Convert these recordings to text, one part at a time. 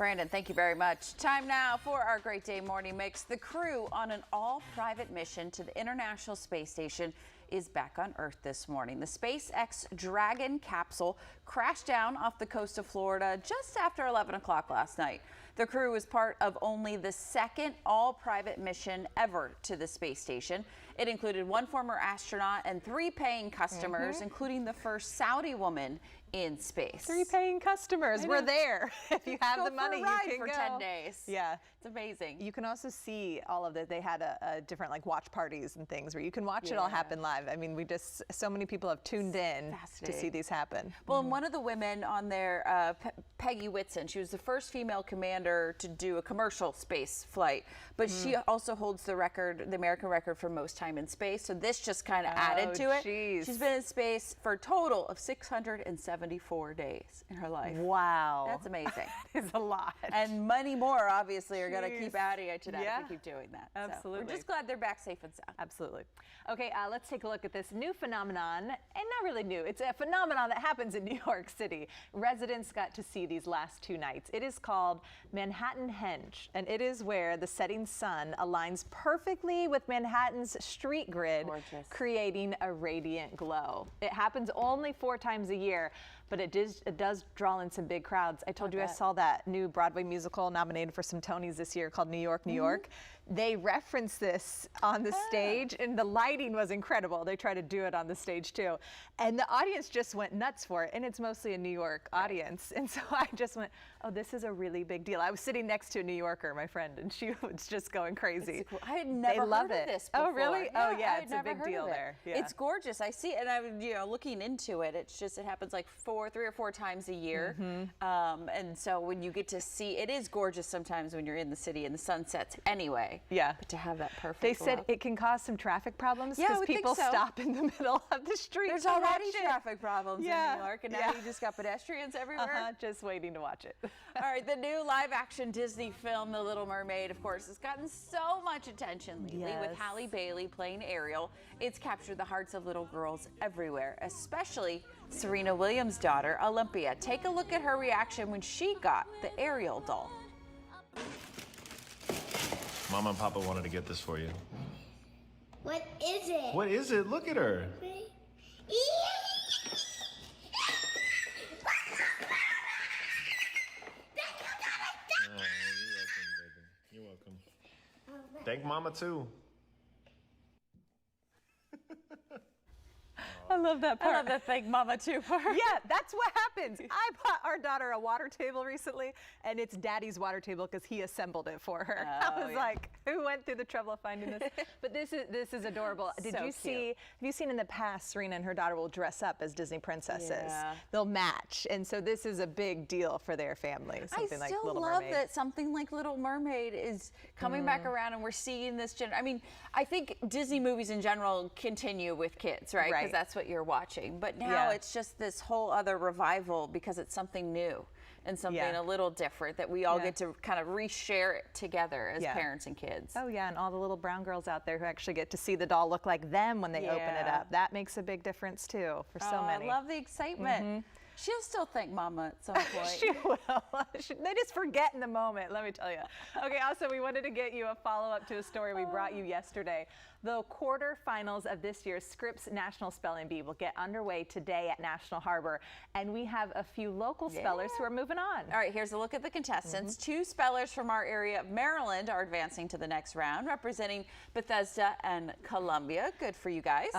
Brandon, thank you very much. Time now for our Great Day Morning Mix. The crew on an all-private mission to the International Space Station is back on Earth this morning. The SpaceX Dragon capsule crashed down off the coast of Florida just after 11 o'clock last night. The crew is part of only the second all-private mission ever to the space station. It included one former astronaut and 3 paying customers, including the first Saudi woman in space. 3 paying customers. We're there. If you have go the money, for a ride you can for go. 10 days. Yeah. It's amazing. You can also see all of that. They had a different like watch parties and things where you can watch it all happen live. I mean, so many people have tuned in to see these happen. Well, and one of the women on there, Peggy Whitson, she was the first female commander to do a commercial space flight, but she also holds the record, the American record for most time in space. So this just kind of added to it. She's been in space for a total of 674 days in her life. Wow. That's amazing. That is a lot. And many more, obviously, are going to keep adding it to that if we keep doing that. Absolutely. So we're just glad they're back safe and sound. Absolutely. Okay, let's take a look at this new phenomenon, and not really new. It's a phenomenon that happens in New York City. Residents got to see these last 2 nights. It is called Manhattanhenge, and it is where the setting sun aligns perfectly with Manhattan's street grid, creating a radiant glow. It happens only 4 times a year, but it does draw in some big crowds. I told you I saw that new Broadway musical nominated for some Tonys this year called New York, New York. They referenced this on the stage, and the lighting was incredible. They tried to do it on the stage too. And the audience just went nuts for it, and it's mostly a New York audience. And so I just went, oh, this is a really big deal. I was sitting next to a New Yorker, my friend, and she was just going crazy. Cool. I had never heard of this before. Oh, really? Yeah, oh, yeah, it's a big deal there. Yeah. It's gorgeous. I see it, and I'm looking into it. It's just, it happens like 3 or 4 times a year. And so when you get to see, it is gorgeous sometimes when you're in the city and the sun sets anyway. Yeah. But to have that perfect They said it can cause some traffic problems because people stop in the middle of the street. There's already traffic problems in New York, and now you just got pedestrians everywhere. Just waiting to watch it. All right, the new live-action Disney film, The Little Mermaid, of course, has gotten so much attention lately with Halle Bailey playing Ariel. It's captured the hearts of little girls everywhere, especially Serena Williams' daughter, Olympia. Take a look at her reaction when she got the Ariel doll. Mama and Papa wanted to get this for you. What is it? What is it? Look at her. You're welcome. Thank Mama too. I love that part. I love the thank Mama too part. Yeah, that's what happens. I bought our daughter a water table recently, and it's Daddy's water table because he assembled it for her. I was like, who went through the trouble of finding this? But this is adorable. Did you see? Have you seen in the past, Serena and her daughter will dress up as Disney princesses? Yeah. They'll match, and so this is a big deal for their family. Something like Little Mermaid. I still love that something like Little Mermaid is coming back around, and we're seeing this. I mean, I think Disney movies in general continue with kids, right? Because that's what you're watching. But now it's just this whole other revival because it's something new and something a little different that we all get to kind of reshare it together as parents and kids. Oh yeah, and all the little brown girls out there who actually get to see the doll look like them when they open it up. That makes a big difference too for so many. I love the excitement. She'll still thank Mama at some point. She will. They just forget in the moment, let me tell you. Okay, also, we wanted to get you a follow-up to a story we brought you yesterday. The quarterfinals of this year's Scripps National Spelling Bee will get underway today at National Harbor, and we have a few local spellers who are moving on. All right, here's a look at the contestants. 2 spellers from our area of Maryland are advancing to the next round, representing Bethesda and Columbia. Good for you guys.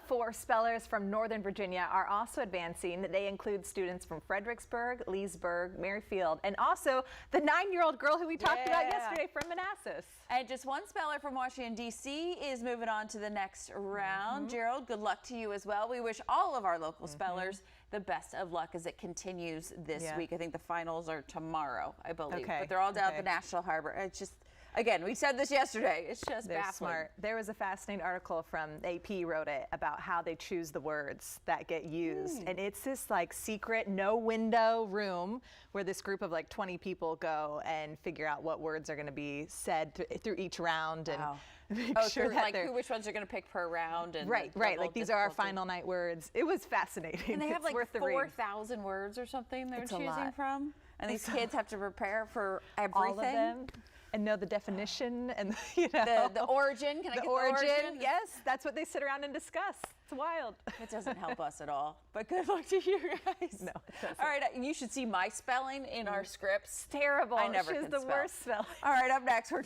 4 spellers from Northern Virginia are also advancing. They include students from Fredericksburg, Leesburg, Merrifield, and also the 9-year-old girl who we talked about yesterday from Manassas. And just 1 speller from Washington, D.C. is moving on to the next round. Gerald, good luck to you as well. We wish all of our local spellers the best of luck as it continues this week. I think the finals are tomorrow, I believe. But they're all down at the National Harbor. It's just, again, we said this yesterday. It's just baffling. Smart. There was a fascinating article from AP wrote it about how they choose the words that get used. And it's this like secret no window room where this group of like 20 people go and figure out what words are going to be said through each round and make sure that like which ones are going to pick per round. And right. Like these are our final night words. It was fascinating. And they have like 4,000 words or something they're choosing from. And these kids have to prepare for everything. All of them. And know the definition and the origin. Can I get the origin? Yes, that's what they sit around and discuss. It's wild. It doesn't help us at all. But good luck to you guys. No, it doesn't. All right, you should see my spelling in our scripts. Terrible. I never She's can the spell. worst spelling. All right, up next we're